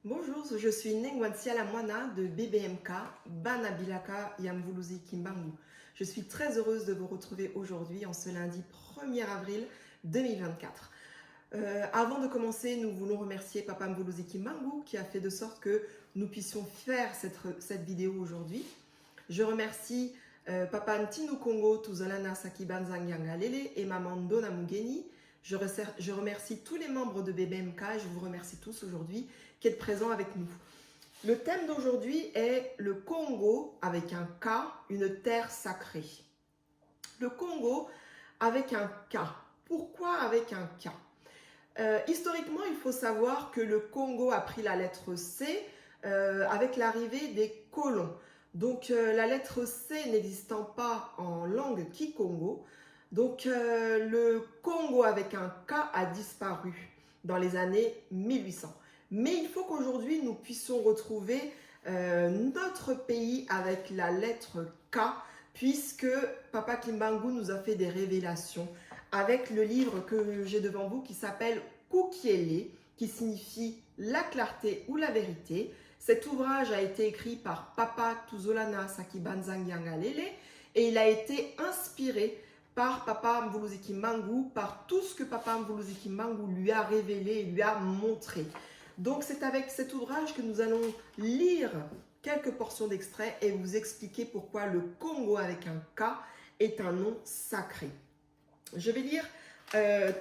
Bonjour, je suis Nengwansia Lamwana de BBMK, Banabilaka Yamvuluzi Kimbangu. Je suis très heureuse de vous retrouver aujourd'hui en ce lundi 1er avril 2024. Avant de commencer, nous voulons remercier Papa Mvuluzi Kimbangu qui a fait de sorte que nous puissions faire cette vidéo aujourd'hui. Je remercie Papa Ntinu Kongo Tuzolana Sakibanzangangalele et Maman Dona Mugeni. Je remercie tous les membres de BBMK et je vous remercie tous aujourd'hui qui êtes présents avec nous. Le thème d'aujourd'hui est le Congo avec un K, une terre sacrée. Le Congo avec un K. Pourquoi avec un K? Historiquement, il faut savoir que le Congo a pris la lettre C avec l'arrivée des colons. Donc la lettre C n'existant pas en langue kikongo, donc le Congo avec un K a disparu dans les années 1800. Mais il faut qu'aujourd'hui nous puissions retrouver notre pays avec la lettre K, puisque Papa Kimbangu nous a fait des révélations avec le livre que j'ai devant vous qui s'appelle Kukiele, qui signifie la clarté ou la vérité. Cet ouvrage a été écrit par Papa Tuzolana Sakibanzangangalele et il a été inspiré par Papa Mvuluzi Kimbangu, par tout ce que Papa Mvuluzi Kimbangu lui a révélé et lui a montré. Donc c'est avec cet ouvrage que nous allons lire quelques portions d'extraits et vous expliquer pourquoi le Congo avec un K est un nom sacré. Je vais lire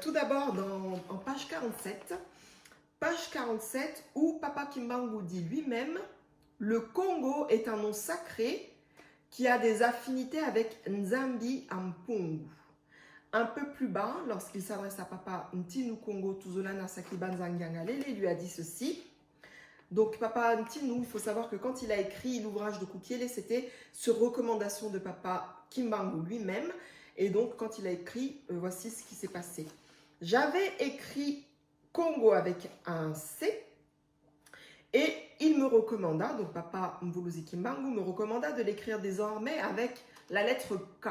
tout d'abord en page 47. Page 47 où Papa Kimbangu dit lui-même « Le Congo est un nom sacré qui a des affinités avec Nzambi Ampungu ». Un peu plus bas, lorsqu'il s'adresse à Papa Ntinu Kongo Tuzolana Sakibanzangangalele, il lui a dit ceci. Donc Papa Ntinu, il faut savoir que quand il a écrit l'ouvrage de Kukiele, c'était sur recommandation de Papa Kimbangu lui-même. Et donc quand il a écrit, voici ce qui s'est passé. J'avais écrit Congo avec un C et il me recommanda, donc Papa Mvuluzi Kimbangu me recommanda de l'écrire désormais avec la lettre K,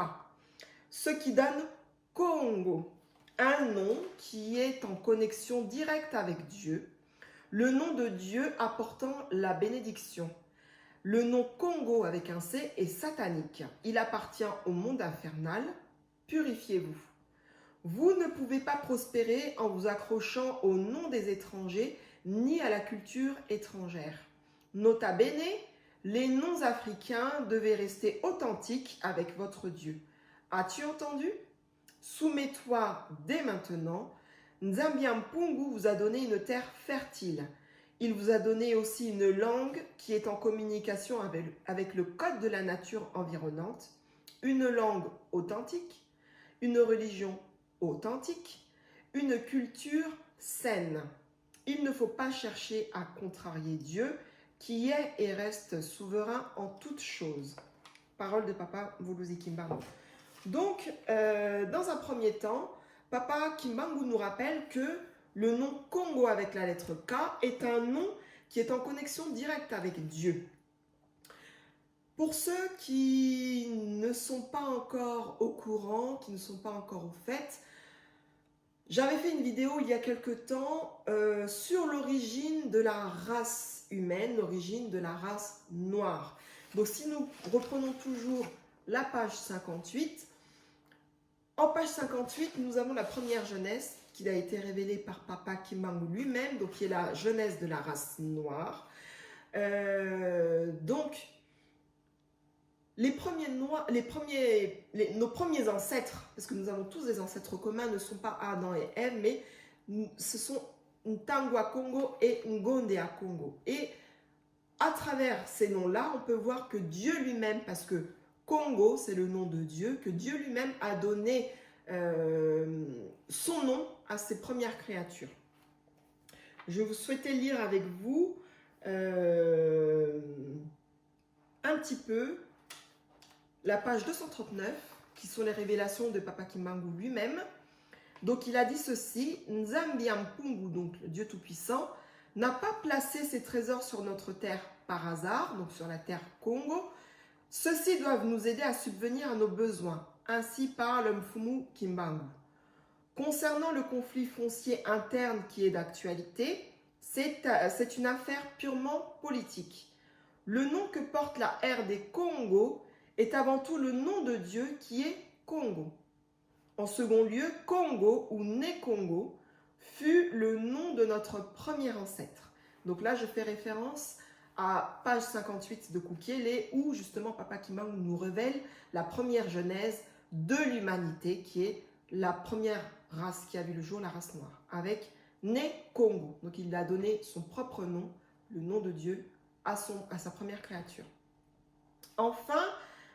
ce qui donne Congo, un nom qui est en connexion directe avec Dieu, le nom de Dieu apportant la bénédiction. Le nom Congo avec un C est satanique, il appartient au monde infernal, purifiez-vous. Vous ne pouvez pas prospérer en vous accrochant au nom des étrangers ni à la culture étrangère. Nota bene, les noms africains devaient rester authentiques avec votre Dieu. As-tu entendu? Soumets-toi dès maintenant. Nzambi Ampungu vous a donné une terre fertile. Il vous a donné aussi une langue qui est en communication avec le code de la nature environnante, une langue authentique, une religion authentique, une culture saine. Il ne faut pas chercher à contrarier Dieu qui est et reste souverain en toutes choses. Parole de Papa Mvuluzi Kimbangu. Donc, dans un premier temps, Papa Kimbangu nous rappelle que le nom Congo avec la lettre K est un nom qui est en connexion directe avec Dieu. Pour ceux qui ne sont pas encore au courant, qui ne sont pas encore au fait, j'avais fait une vidéo il y a quelque temps sur l'origine de la race humaine, l'origine de la race noire. Donc si nous reprenons toujours la page 58, en page 58, nous avons la première jeunesse qui a été révélée par Papa Kimbangu lui-même, donc qui est la jeunesse de la race noire. Donc, nos premiers ancêtres, parce que nous avons tous des ancêtres communs, ne sont pas Adam et Ève, mais ce sont Ntangwa Congo et Ngondea Congo. Et à travers ces noms-là, on peut voir que Dieu lui-même, parce que Congo, c'est le nom de Dieu, que Dieu lui-même a donné son nom à ses premières créatures. Je vous souhaitais lire avec vous un petit peu la page 239, qui sont les révélations de Papa Kimbangu lui-même. Donc il a dit ceci, Nzambi Ampungu, donc le Dieu Tout-Puissant, n'a pas placé ses trésors sur notre terre par hasard, donc sur la terre Congo. Ceux-ci doivent nous aider à subvenir à nos besoins. Ainsi parle Mfumu Kimbangu. Concernant le conflit foncier interne qui est d'actualité, c'est une affaire purement politique. Le nom que porte la RD Congo est avant tout le nom de Dieu qui est Congo. En second lieu, Congo ou Né Congo fut le nom de notre premier ancêtre. Donc là, je fais référence à page 58 de Kukiele où justement Papa Kimbangu nous révèle la première genèse de l'humanité qui est la première race qui a vu le jour, la race noire, avec Né Congo. Donc il a donné son propre nom, le nom de Dieu, à sa première créature. Enfin,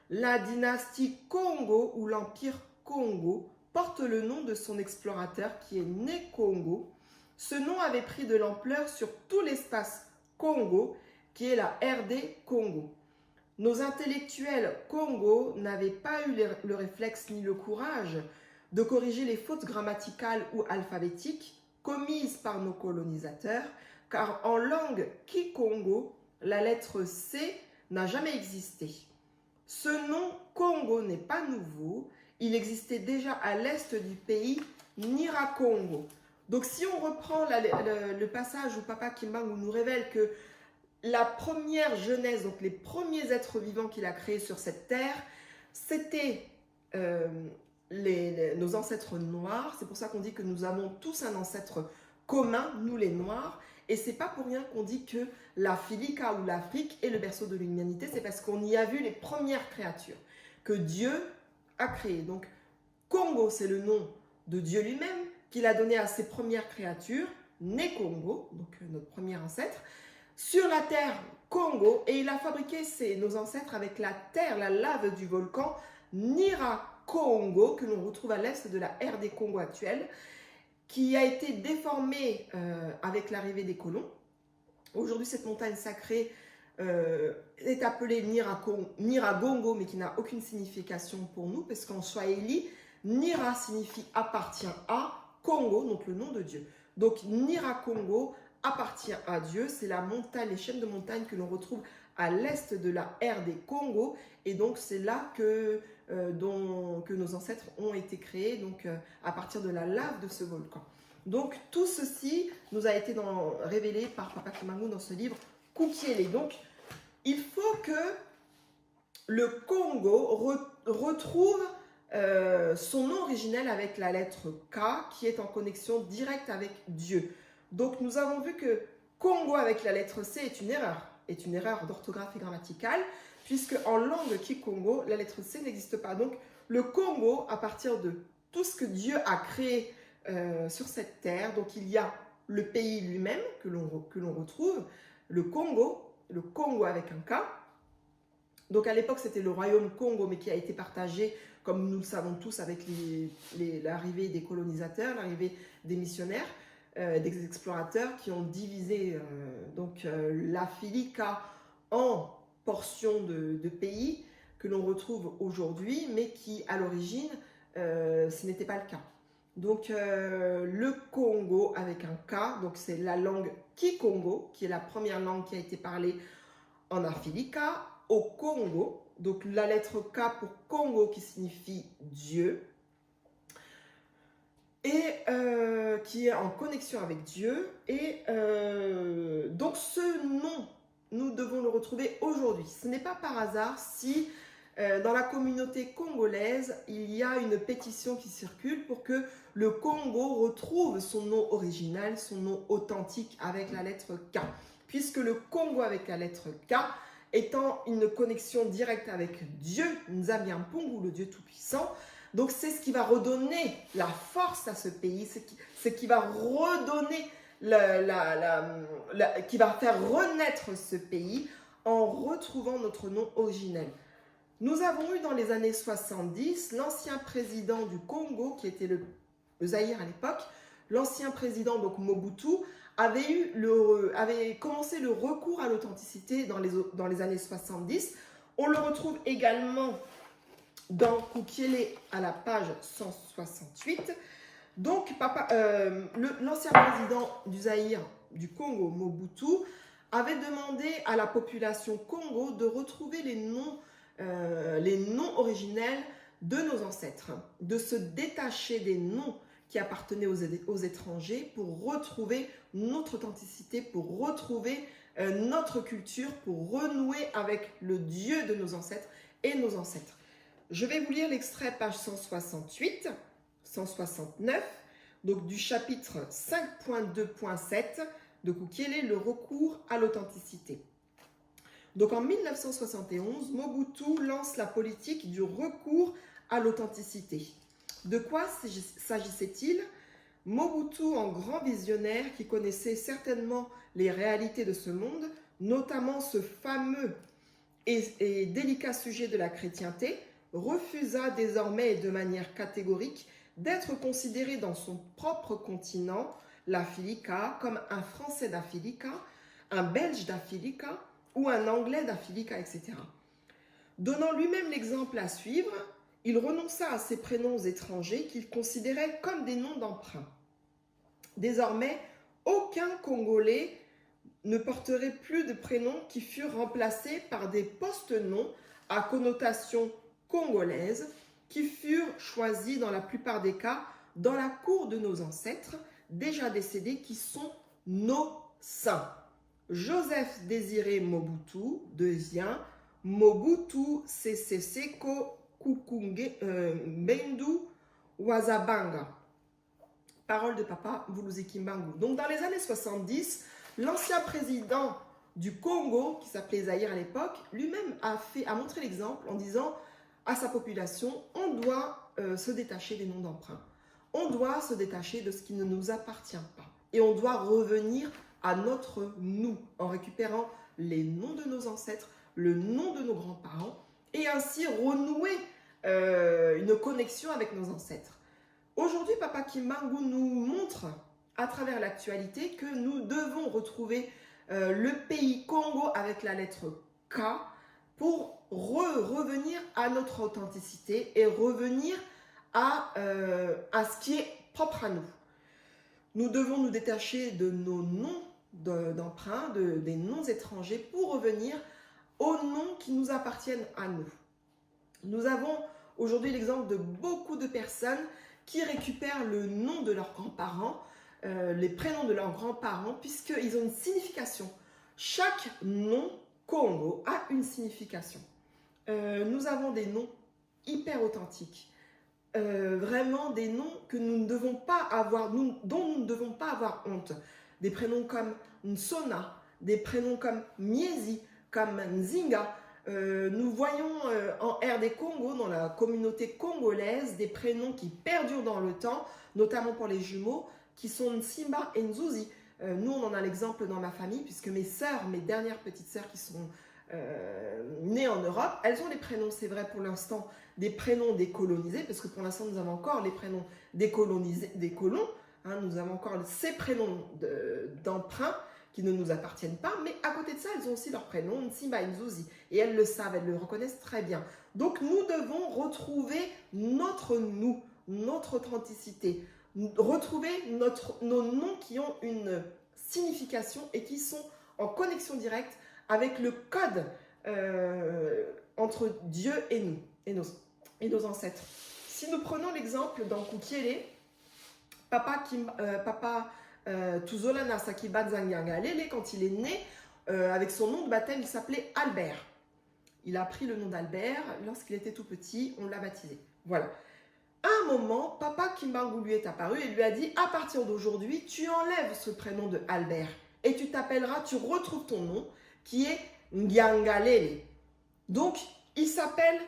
la dynastie Congo ou l'empire Congo porte le nom de son explorateur qui est Né Congo. Ce nom avait pris de l'ampleur sur tout l'espace Congo qui est la RD Congo. Nos intellectuels Congo n'avaient pas eu le réflexe ni le courage de corriger les fautes grammaticales ou alphabétiques commises par nos colonisateurs, car en langue Kikongo, la lettre C n'a jamais existé. Ce nom Congo n'est pas nouveau, il existait déjà à l'est du pays, Nirakongo. Donc si on reprend le passage où Papa Kimbangu nous révèle que la première genèse, donc les premiers êtres vivants qu'il a créés sur cette terre, c'était nos ancêtres noirs. C'est pour ça qu'on dit que nous avons tous un ancêtre commun, nous les noirs. Et c'est pas pour rien qu'on dit que la Philika ou l'Afrique est le berceau de l'humanité, c'est parce qu'on y a vu les premières créatures que Dieu a créées. Donc Congo, c'est le nom de Dieu lui-même qu'il a donné à ses premières créatures, Né Congo, donc notre premier ancêtre, sur la terre Congo, et il a fabriqué nos ancêtres avec la terre, la lave du volcan Nirakongo, que l'on retrouve à l'est de la RD Congo actuelle, qui a été déformée avec l'arrivée des colons. Aujourd'hui, cette montagne sacrée est appelée Niragongo, mais qui n'a aucune signification pour nous, parce qu'en Swahili, Nira signifie appartient à, Congo, donc le nom de Dieu. Donc Nirakongo appartient à Dieu, c'est la montagne, les chaînes de montagnes que l'on retrouve à l'est de la RD Congo, et donc c'est là que nos ancêtres ont été créés, donc à partir de la lave de ce volcan. Donc tout ceci nous a été révélé par Papa Kimbangu dans ce livre Kukiele. Donc il faut que le Congo retrouve son nom originel avec la lettre K qui est en connexion directe avec Dieu. Donc nous avons vu que Congo avec la lettre C est une erreur d'orthographe et grammaticale, puisque en langue Kikongo, la lettre C n'existe pas. Donc le Congo, à partir de tout ce que Dieu a créé sur cette terre, donc il y a le pays lui-même que l'on retrouve, le Congo avec un K. Donc à l'époque c'était le royaume Congo, mais qui a été partagé, comme nous le savons tous, avec l'arrivée des colonisateurs, l'arrivée des missionnaires, des explorateurs qui ont divisé la Philika en portions de pays que l'on retrouve aujourd'hui, mais qui à l'origine ce n'était pas le cas. Donc le Congo avec un K, donc c'est la langue Kikongo, qui est la première langue qui a été parlée en Afilika, au Congo, donc la lettre K pour Congo qui signifie Dieu, et qui est en connexion avec Dieu. Et donc ce nom, nous devons le retrouver aujourd'hui. Ce n'est pas par hasard si dans la communauté congolaise, il y a une pétition qui circule pour que le Congo retrouve son nom original, son nom authentique avec la lettre K. Puisque le Congo avec la lettre K étant une connexion directe avec Dieu, Nzambiampungu, le Dieu Tout-Puissant, donc c'est ce qui va redonner la force à ce pays, c'est qui va redonner, qui va faire renaître ce pays en retrouvant notre nom originel. Nous avons eu dans les années 70 l'ancien président du Congo, qui était le Zaïre à l'époque, l'ancien président donc Mobutu, avait commencé le recours à l'authenticité dans les années 70. On le retrouve également dans Kukiele à la page 168. Donc l'ancien président du Zaïre, du Congo, Mobutu, avait demandé à la population Congo de retrouver les noms originels de nos ancêtres, de se détacher des noms qui appartenaient aux étrangers pour retrouver notre authenticité, pour retrouver notre culture, pour renouer avec le Dieu de nos ancêtres et nos ancêtres. Je vais vous lire l'extrait page 168, 169, donc du chapitre 5.2.7 de Kukiele, le recours à l'authenticité. Donc en 1971, Mobutu lance la politique du recours à l'authenticité. De quoi s'agissait-il? Mobutu, en grand visionnaire qui connaissait certainement les réalités de ce monde, notamment ce fameux et délicat sujet de la chrétienté, refusa désormais et de manière catégorique d'être considéré dans son propre continent, l'Afilika, comme un Français d'Afilika, un Belge d'Afilika ou un Anglais d'Afilika, etc. Donnant lui-même l'exemple à suivre, il renonça à ces prénoms étrangers qu'il considérait comme des noms d'emprunt. Désormais, aucun Congolais ne porterait plus de prénoms qui furent remplacés par des post-noms à connotation congolaise qui furent choisis dans la plupart des cas dans la cour de nos ancêtres déjà décédés qui sont nos saints. Joseph Désiré Mobutu, deuxième, Mobutu Sese Seko Kukunge Bendu Wazabanga. Parole de papa Mvuluzi Kimbangu. Donc dans les années 70, l'ancien président du Congo, qui s'appelait Zaïre à l'époque, lui-même a montré l'exemple en disant à sa population, on doit se détacher des noms d'emprunt. On doit se détacher de ce qui ne nous appartient pas. Et on doit revenir à notre nous, en récupérant les noms de nos ancêtres, le nom de nos grands-parents, et ainsi renouer une connexion avec nos ancêtres. Aujourd'hui, Papa Kimbangu nous montre, à travers l'actualité, que nous devons retrouver le pays Congo avec la lettre K pour revenir à notre authenticité et revenir à ce qui est propre à nous. Nous devons nous détacher de nos noms d'emprunt, des noms étrangers pour revenir aux noms qui nous appartiennent à nous. Nous avons aujourd'hui l'exemple de beaucoup de personnes qui récupèrent le nom de leurs grands-parents, les prénoms de leurs grands-parents, puisqu'ils ont une signification. Chaque nom Congo a une signification. Nous avons des noms hyper authentiques. Vraiment des noms que nous ne devons pas avoir, dont nous ne devons pas avoir honte. Des prénoms comme Nsona, des prénoms comme Miezi, comme Nzinga. Nous voyons en RD Congo, dans la communauté congolaise, des prénoms qui perdurent dans le temps, notamment pour les jumeaux, qui sont Nsimba et Nzuzi. Nous, on en a l'exemple dans ma famille, puisque mes sœurs, mes dernières petites sœurs qui sont nées en Europe, elles ont les prénoms, c'est vrai pour l'instant, des prénoms décolonisés, parce que pour l'instant, nous avons encore les prénoms décolonisés, des colons, hein, nous avons encore ces prénoms d'emprunt qui ne nous appartiennent pas, mais à côté de ça, elles ont aussi leur prénom, Nsimba et Nzuzi, et elles le savent, elles le reconnaissent très bien. Donc, nous devons retrouver notre nous, notre authenticité, retrouver nos noms qui ont une signification et qui sont en connexion directe avec le code entre Dieu et nous, et nos ancêtres. Si nous prenons l'exemple dans Kukiele, Papa Tuzolana Sakibanzangangalele, quand il est né, avec son nom de baptême, il s'appelait Albert. Il a pris le nom d'Albert, lorsqu'il était tout petit, on l'a baptisé. Voilà. À un moment, Papa Kimbangu lui est apparu et lui a dit, à partir d'aujourd'hui, tu enlèves ce prénom de Albert et tu t'appelleras, tu retrouves ton nom qui est Ngiangalele. Donc, il s'appelle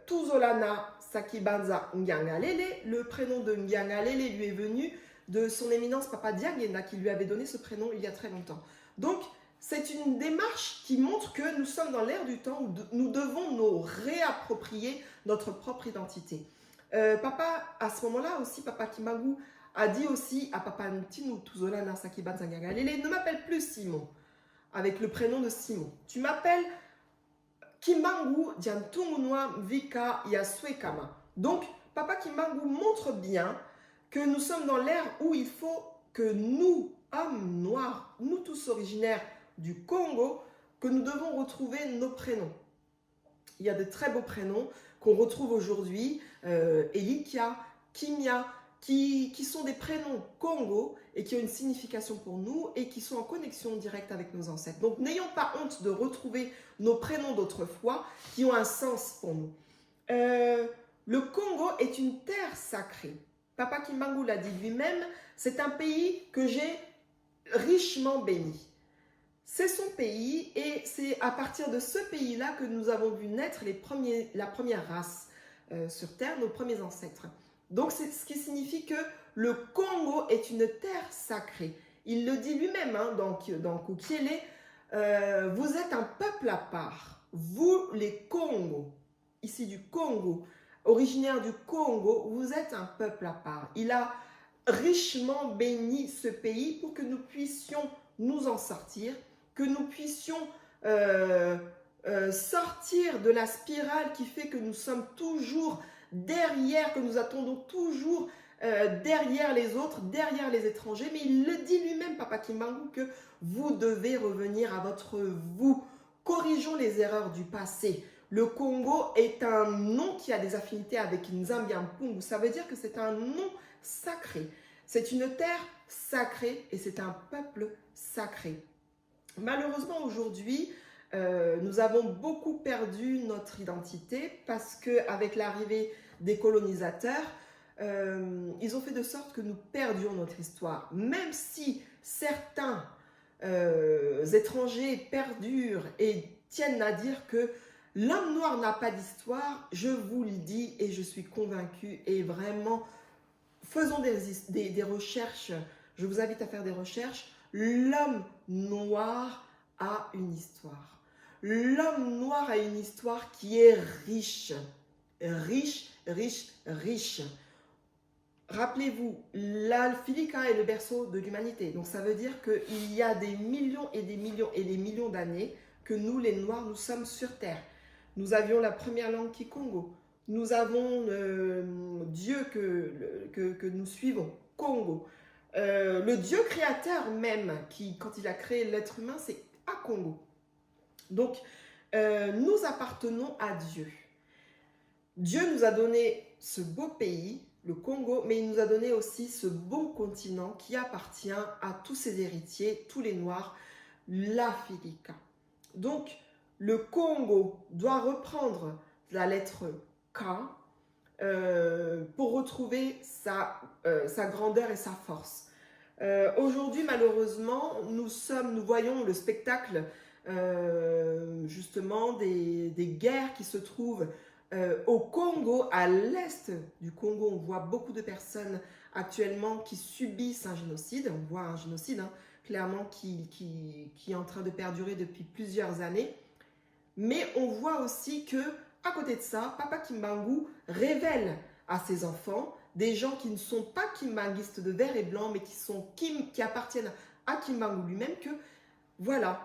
Tuzolana Sakibanza Ngiangalele. Le prénom de Ngiangalele lui est venu de son éminence Papa Diagena qui lui avait donné ce prénom il y a très longtemps. Donc, c'est une démarche qui montre que nous sommes dans l'ère du temps où nous devons nous réapproprier notre propre identité. Papa, à ce moment-là aussi, Papa Kimbangu a dit aussi à Papa Ntinu Tuzolana Sakibanza Ngiangalele, ne m'appelle plus Simon, avec le prénom de Simon. Tu m'appelles Kimbangu Diantungunwa Vika Yaswekama. Donc, Papa Kimbangu montre bien que nous sommes dans l'ère où il faut que nous, hommes noirs, nous tous originaires du Congo, que nous devons retrouver nos prénoms. Il y a de très beaux prénoms qu'on retrouve aujourd'hui, Elikia, Kimia, qui sont des prénoms Congo et qui ont une signification pour nous et qui sont en connexion directe avec nos ancêtres. Donc n'ayons pas honte de retrouver nos prénoms d'autrefois qui ont un sens pour nous. Le Congo est une terre sacrée. Papa Kimbangu l'a dit lui-même, c'est un pays que j'ai richement béni. C'est son pays et c'est à partir de ce pays-là que nous avons vu naître la première race sur Terre, nos premiers ancêtres. Donc c'est ce qui signifie que le Congo est une terre sacrée. Il le dit lui-même hein, dans Kukiele, vous êtes un peuple à part, vous les Congos, ici du Congo, originaire du Congo, vous êtes un peuple à part. Il a richement béni ce pays pour que nous puissions nous en sortir, que nous puissions sortir de la spirale qui fait que nous sommes toujours derrière, que nous attendons toujours derrière les autres, derrière les étrangers. Mais il le dit lui-même, Papa Kimbangu, que vous devez revenir à votre vous. Corrigeons les erreurs du passé. Le Congo est un nom qui a des affinités avec Nzambiampungu. Ça veut dire que c'est un nom sacré. C'est une terre sacrée et c'est un peuple sacré. Malheureusement, aujourd'hui, nous avons beaucoup perdu notre identité parce qu'avec l'arrivée des colonisateurs, ils ont fait de sorte que nous perdions notre histoire. Même si certains étrangers perdurent et tiennent à dire que l'homme noir n'a pas d'histoire, je vous le dis et je suis convaincue. Et vraiment, faisons des recherches. Je vous invite à faire des recherches. L'homme noir a une histoire. L'homme noir a une histoire qui est riche. Riche, riche, riche. Rappelez-vous, l'Afilika est le berceau de l'humanité. Donc ça veut dire qu'il y a des millions et des millions et des millions d'années que nous, les Noirs, nous sommes sur Terre. Nous avions la première langue Kikongo. Nous avons Dieu que nous suivons, Congo. Le Dieu créateur même, qui, quand il a créé l'être humain, c'est à Congo. Donc, nous appartenons à Dieu. Dieu nous a donné ce beau pays, le Congo, mais il nous a donné aussi ce beau continent qui appartient à tous ses héritiers, tous les Noirs, l'Afilika. Donc, le Congo doit reprendre la lettre K pour retrouver sa grandeur et sa force. Aujourd'hui, malheureusement, nous voyons le spectacle justement des guerres qui se trouvent au Congo, à l'est du Congo. On voit beaucoup de personnes actuellement qui subissent un génocide. On voit un génocide hein, clairement qui est en train de perdurer depuis plusieurs années. Mais on voit aussi que, à côté de ça, Papa Kimbangu révèle à ses enfants des gens qui ne sont pas kimbanguistes de vert et blanc, mais qui appartiennent à Kimbangu lui-même, que voilà,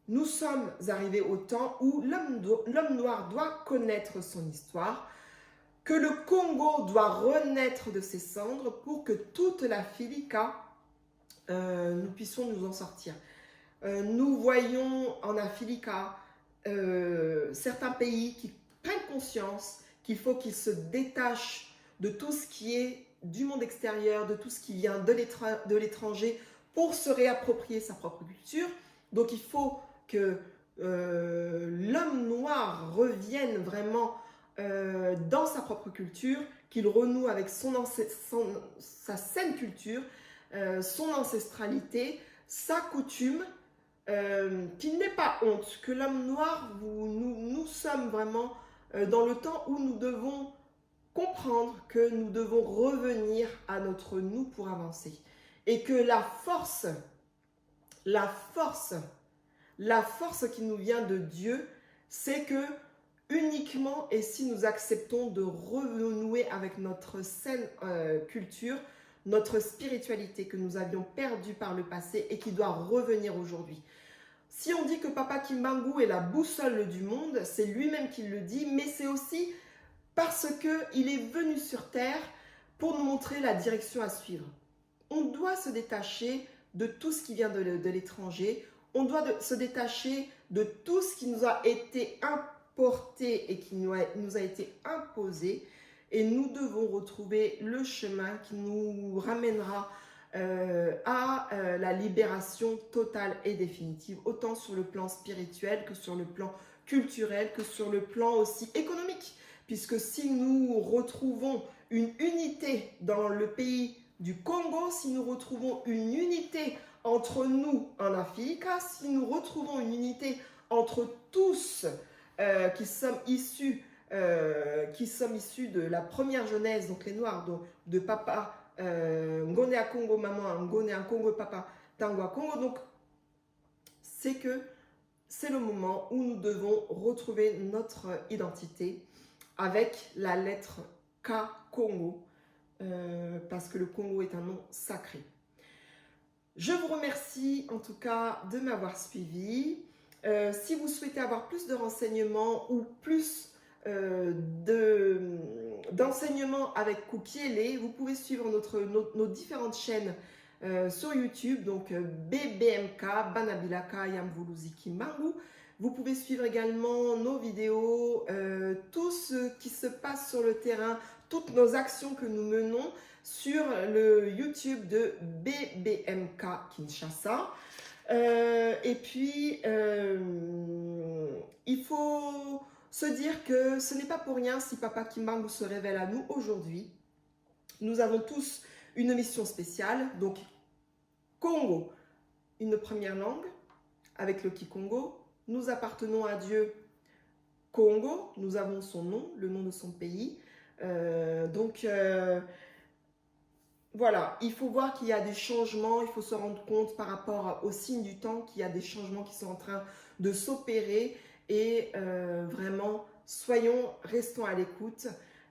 nous sommes arrivés au temps où l'homme noir doit connaître son histoire, que le Congo doit renaître de ses cendres pour que toute la Filika, nous puissions nous en sortir. Nous voyons en Afilika certains pays qui prennent conscience qu'il faut qu'ils se détachent de tout ce qui est du monde extérieur, de tout ce qui vient de l'étranger pour se réapproprier sa propre culture. Donc il faut que l'homme noir revienne vraiment dans sa propre culture, qu'il renoue avec sa saine culture, son ancestralité, sa coutume, qu'il n'ait pas honte, que l'homme noir, nous sommes vraiment dans le temps où nous devons comprendre que nous devons revenir à notre nous pour avancer. Et que la force qui nous vient de Dieu, c'est que uniquement et si nous acceptons de renouer avec notre saine culture, notre spiritualité que nous avions perdue par le passé et qui doit revenir aujourd'hui. Si on dit que Papa Kimbangu est la boussole du monde, c'est lui-même qui le dit, mais c'est aussi parce qu'il est venu sur Terre pour nous montrer la direction à suivre. On doit se détacher de tout ce qui vient de l'étranger, on doit se détacher de tout ce qui nous a été importé et qui nous a été imposé, et nous devons retrouver le chemin qui nous ramènera à la libération totale et définitive, autant sur le plan spirituel que sur le plan culturel, que sur le plan aussi économique. Puisque si nous retrouvons une unité dans le pays du Congo, si nous retrouvons une unité entre nous en Afrique, si nous retrouvons une unité entre tous qui sommes issus de la première Genèse, donc les Noirs, de papa, Ngone à Congo maman, Ngone à Congo papa, Tango à Congo, donc c'est que c'est le moment où nous devons retrouver notre identité avec la lettre K Congo, parce que le Congo est un nom sacré. Je vous remercie en tout cas de m'avoir suivi. Si vous souhaitez avoir plus de renseignements ou plus d'enseignements avec Kukiele, vous pouvez suivre nos différentes chaînes sur YouTube, donc BBMK, Banabilaka, Yamvuluzi Kimbangu. Vous pouvez suivre également nos vidéos, tout ce qui se passe sur le terrain, toutes nos actions que nous menons sur le YouTube de BBMK Kinshasa. Et puis, il faut se dire que ce n'est pas pour rien si Papa Kimbangu se révèle à nous aujourd'hui. Nous avons tous une mission spéciale, donc Congo, une première langue avec le Kikongo. Nous appartenons à Dieu Congo, nous avons son nom, le nom de son pays. Voilà, il faut voir qu'il y a des changements, il faut se rendre compte par rapport aux signes du temps qu'il y a des changements qui sont en train de s'opérer et vraiment, restons à l'écoute.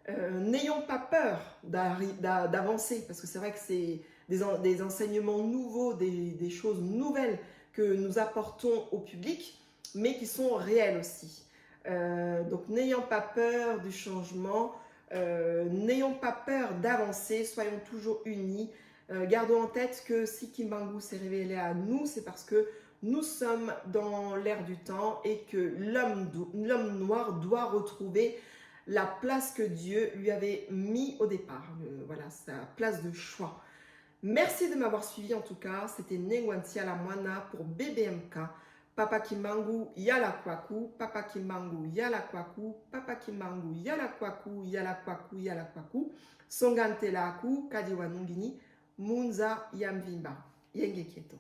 N'ayons pas peur d'avancer, parce que c'est vrai que c'est des enseignements nouveaux, des choses nouvelles que nous apportons au public, mais qui sont réels aussi. Donc n'ayons pas peur du changement, n'ayons pas peur d'avancer, soyons toujours unis. Gardons en tête que si Kimbangu s'est révélé à nous, c'est parce que nous sommes dans l'ère du temps et que l'homme noir doit retrouver la place que Dieu lui avait mis au départ, voilà, sa place de choix. Merci de m'avoir suivi en tout cas, c'était Nengwantia la Moana pour BBMK. Papa Kimbangu yala kwaku, Papa Kimbangu yala kwaku, Papa Kimbangu yala kwaku, yala kwaku, yala kwaku. Songante la aku, kadiwa nungini, munza yamvimba. Yenge kieto.